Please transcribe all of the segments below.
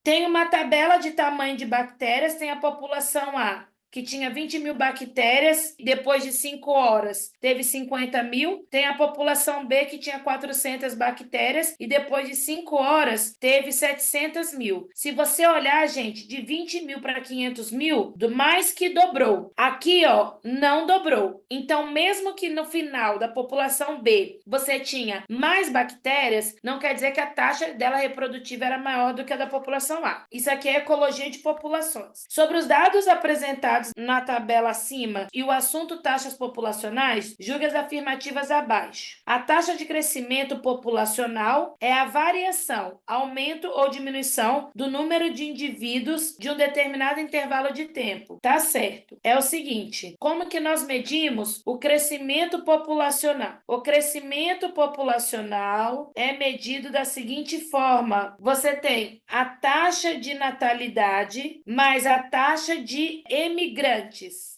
Tem uma tabela de tamanho de bactérias, tem a população A, que tinha 20.000 bactérias, depois de 5 horas teve 50.000. Tem a população B, que tinha 400 bactérias, e depois de 5 horas teve 700.000. Se você olhar, gente, de 20.000 para 500.000, do mais que dobrou. Aqui, ó, não dobrou. Então, mesmo que no final da população B você tinha mais bactérias, não quer dizer que a taxa dela reprodutiva era maior do que a da população A. Isso aqui é ecologia de populações. Sobre os dados apresentados na tabela acima e o assunto taxas populacionais, julgue as afirmativas abaixo. A taxa de crescimento populacional é a variação, aumento ou diminuição do número de indivíduos de um determinado intervalo de tempo. Tá certo. É o seguinte, como que nós medimos o crescimento populacional? O crescimento populacional é medido da seguinte forma: você tem a taxa de natalidade mais a taxa de emigrantes.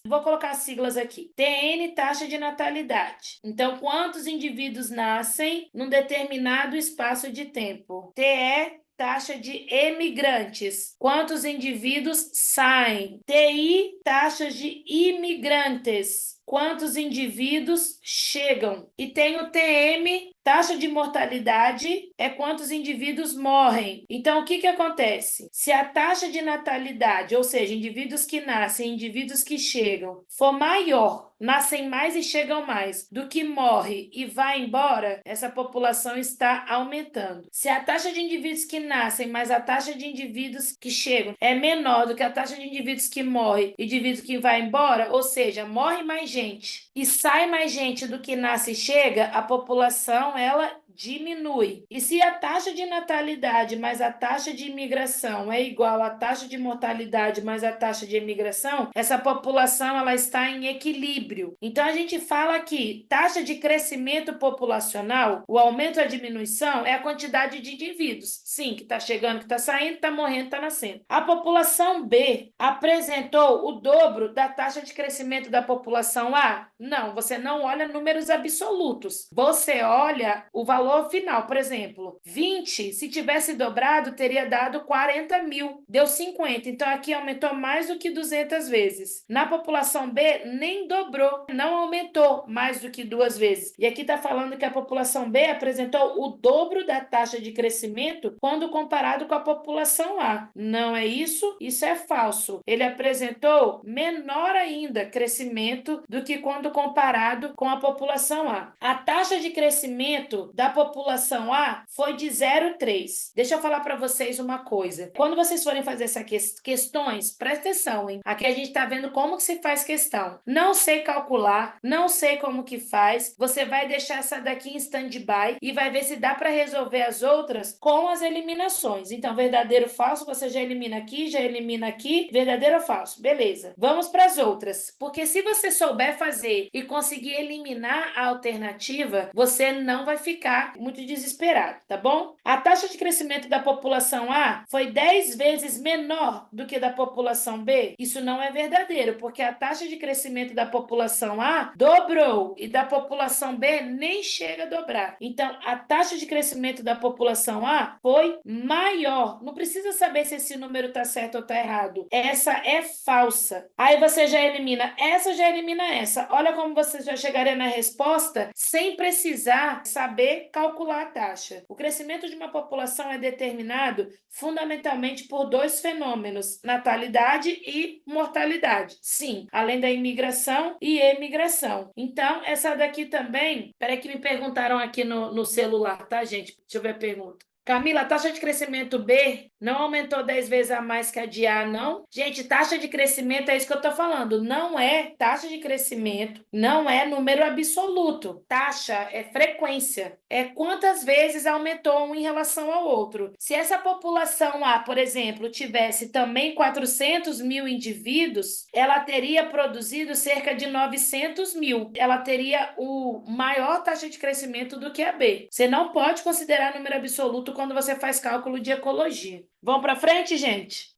Vou colocar as siglas aqui. TN, taxa de natalidade. Então, quantos indivíduos nascem num determinado espaço de tempo? TE, taxa de emigrantes. Quantos indivíduos saem? TI, taxas de imigrantes. Quantos indivíduos chegam? E tem o TM, taxa de mortalidade, é quantos indivíduos morrem. Então, o que que acontece? Se a taxa de natalidade, ou seja, indivíduos que nascem, indivíduos que chegam, for maior, nascem mais e chegam mais, do que morre e vai embora, essa população está aumentando. Se a taxa de indivíduos que nascem mais a taxa de indivíduos que chegam é menor do que a taxa de indivíduos que morrem e indivíduos que vai embora, ou seja, morre mais gente e sai mais gente do que nasce e chega, a população ela diminui. E se a taxa de natalidade mais a taxa de imigração é igual à taxa de mortalidade mais a taxa de imigração, essa população ela está em equilíbrio. Então a gente fala que taxa de crescimento populacional, o aumento ou a diminuição é a quantidade de indivíduos. Sim, que está chegando, que está saindo, está morrendo, está nascendo. A população B apresentou o dobro da taxa de crescimento da população A? Não, você não olha números absolutos. Você olha o valor final. Por exemplo, 20, se tivesse dobrado, teria dado 40.000. Deu 50. Então, aqui aumentou mais do que 200 vezes. Na população B, nem dobrou. Não aumentou mais do que 2 vezes. E aqui está falando que a população B apresentou o dobro da taxa de crescimento quando comparado com a população A. Não é isso? Isso é falso. Ele apresentou menor ainda crescimento do que quando comparado com a população A. A taxa de crescimento da população A foi de 0,3. Deixa eu falar para vocês uma coisa. Quando vocês forem fazer essas questões, presta atenção, hein? Aqui a gente está vendo como que se faz questão. Não sei calcular, não sei como que faz. Você vai deixar essa daqui em stand-by e vai ver se dá para resolver as outras com as eliminações. Então, verdadeiro ou falso, você já elimina aqui, verdadeiro ou falso. Beleza. Vamos para as outras. Porque se você souber fazer e conseguir eliminar a alternativa, você não vai ficar muito desesperado, tá bom? A taxa de crescimento da população A foi 10 vezes menor do que da população B. Isso não é verdadeiro, porque a taxa de crescimento da população A dobrou e da população B nem chega a dobrar. Então, a taxa de crescimento da população A foi maior. Não precisa saber se esse número está certo ou está errado. Essa é falsa. Aí você já elimina essa, já elimina essa. Olha como você já chegaria na resposta sem precisar saber calcular a taxa. O crescimento de uma população é determinado fundamentalmente por 2 fenômenos: natalidade e mortalidade. Sim, além da imigração e emigração. Então, essa daqui também. Peraí que me perguntaram aqui no celular, tá, gente? Deixa eu ver a pergunta. Camila, a taxa de crescimento B não aumentou 10 vezes a mais que a de A, não? Gente, taxa de crescimento é isso que eu estou falando. Não é taxa de crescimento, não é número absoluto. Taxa é frequência. É quantas vezes aumentou um em relação ao outro. Se essa população A, por exemplo, tivesse também 400.000 indivíduos, ela teria produzido cerca de 900.000. Ela teria o maior taxa de crescimento do que a B. Você não pode considerar número absoluto quando você faz cálculo de ecologia. Vamos para frente, gente?